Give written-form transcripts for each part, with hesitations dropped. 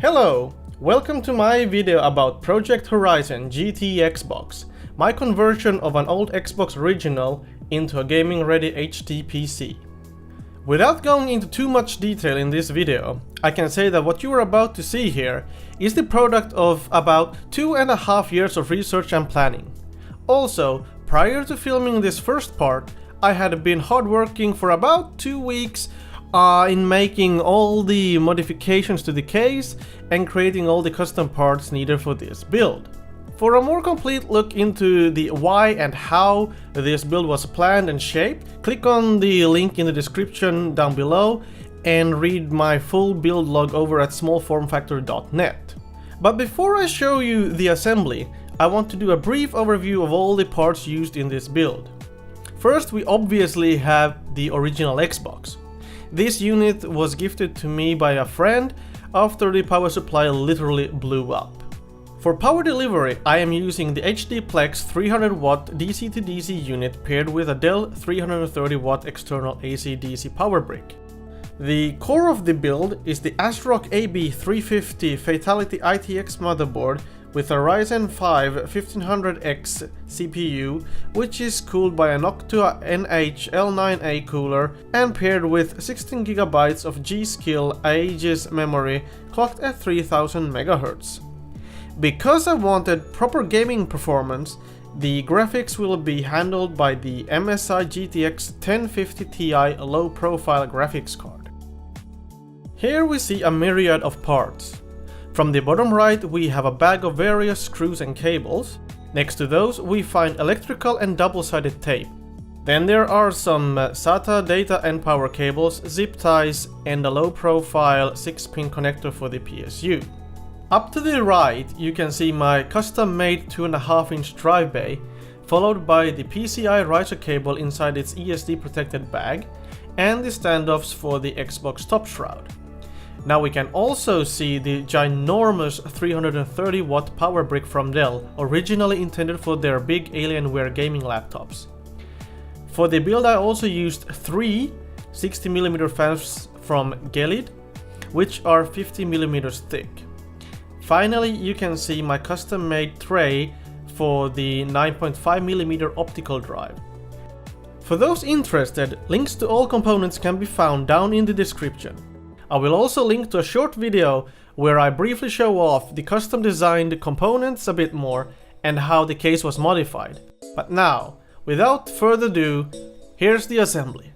Hello! Welcome to my video about Project Horizen GTXbox, my conversion of an old Xbox original into a gaming-ready HD PC. Without going into too much detail in this video, I can say that what you are about to see here is the product of about 2.5 years of research and planning. Also, prior to filming this first part, I had been hardworking for about 2 weeks in making all the modifications to the case and creating all the custom parts needed for this build. For a more complete look into the why and how this build was planned and shaped, click on the link in the description down below and read my full build log over at smallformfactor.net. But before I show you the assembly, I want to do a brief overview of all the parts used in this build. First, we obviously have the original Xbox. This unit was gifted to me by a friend after the power supply literally blew up. For power delivery, I am using the HDPLEX 300W DC-to-DC unit paired with a Dell 330W external AC-DC power brick. The core of the build is the ASRock AB350 Fatality ITX motherboard with a Ryzen 5 1500X CPU, which is cooled by an Noctua NH-L9A cooler and paired with 16GB of G.Skill Aegis memory clocked at 3000 MHz. Because I wanted proper gaming performance, the graphics will be handled by the MSI GTX 1050 Ti low-profile graphics card. Here we see a myriad of parts. From the bottom right we have a bag of various screws and cables. Next to those we find electrical and double-sided tape. Then there are some SATA data and power cables, zip ties and a low-profile 6-pin connector for the PSU. Up to the right you can see my custom-made 2.5-inch drive bay, followed by the PCIE-RISER cable inside its ESD protected bag, and the standoffs for the Xbox top shroud. Now we can also see the ginormous 330W power brick from Dell, originally intended for their big Alienware gaming laptops. For the build I also used 3 60mm fans from Biuld, which are 50mm thick. Finally, you can see my custom-made tray for the 9.5mm optical drive. For those interested, links to all components can be found down in the description. I will also link to a short video where I briefly show off the custom designed components a bit more and how the case was modified. But now, without further ado, here's the assembly.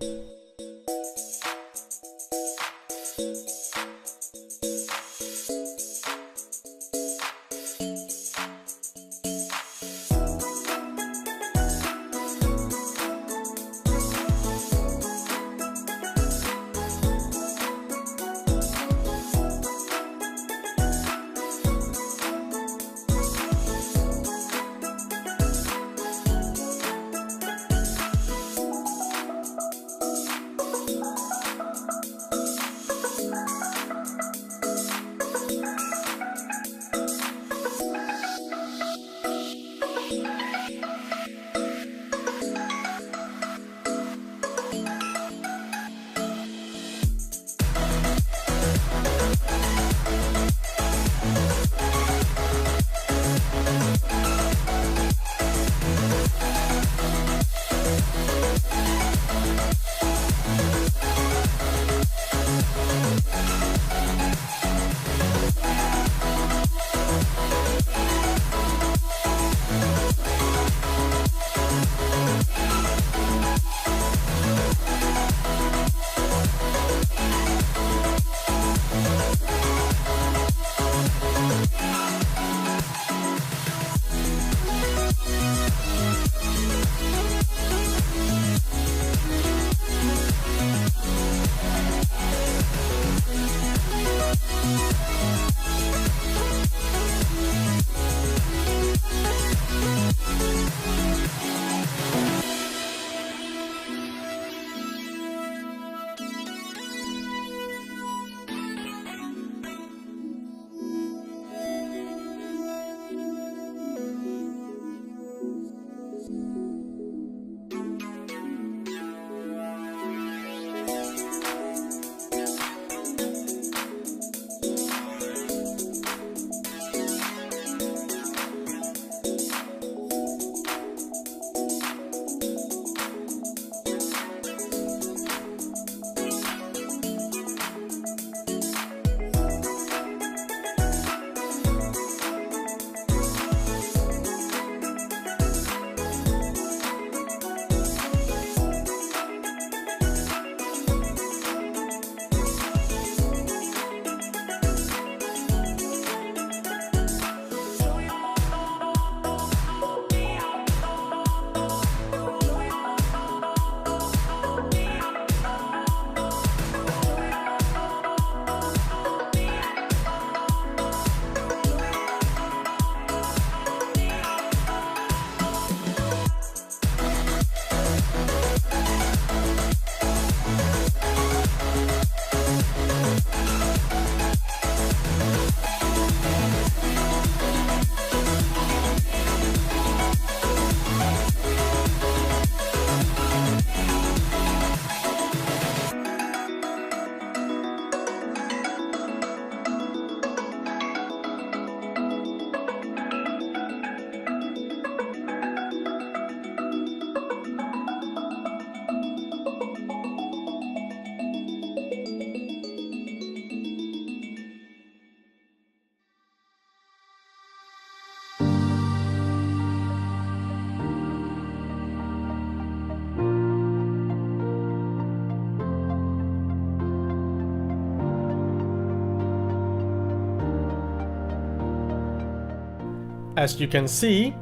As you can see,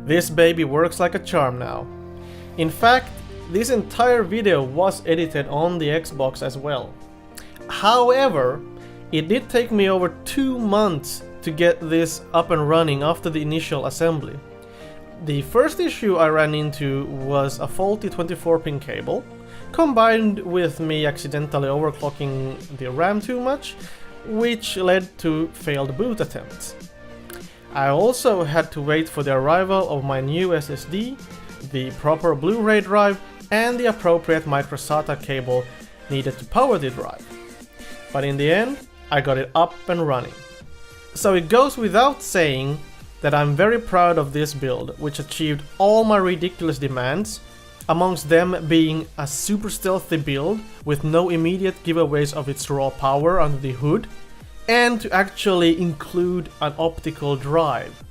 this baby works like a charm now. In fact, this entire video was edited on the Xbox as well. However, it did take me over 2 months to get this up and running after the initial assembly. The first issue I ran into was a faulty 24-pin cable, combined with me accidentally overclocking the RAM too much, which led to failed boot attempts. I also had to wait for the arrival of my new SSD, the proper Blu-ray drive, and the appropriate micro SATA cable needed to power the drive. But in the end, I got it up and running. So it goes without saying that I'm very proud of this build, which achieved all my ridiculous demands, amongst them being a super stealthy build with no immediate giveaways of its raw power under the hood, and to actually include an optical drive.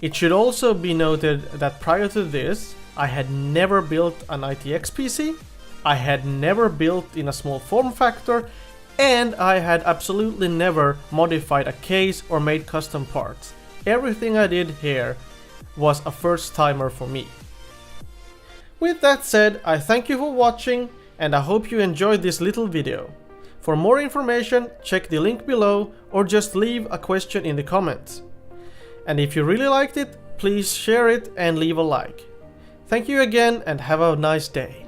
It should also be noted that prior to this, I had never built an ITX PC, I had never built in a small form factor, and I had absolutely never modified a case or made custom parts. Everything I did here was a first timer for me. With that said, I thank you for watching, and I hope you enjoyed this little video. For more information, check the link below or just leave a question in the comments. And if you really liked it, please share it and leave a like. Thank you again and have a nice day.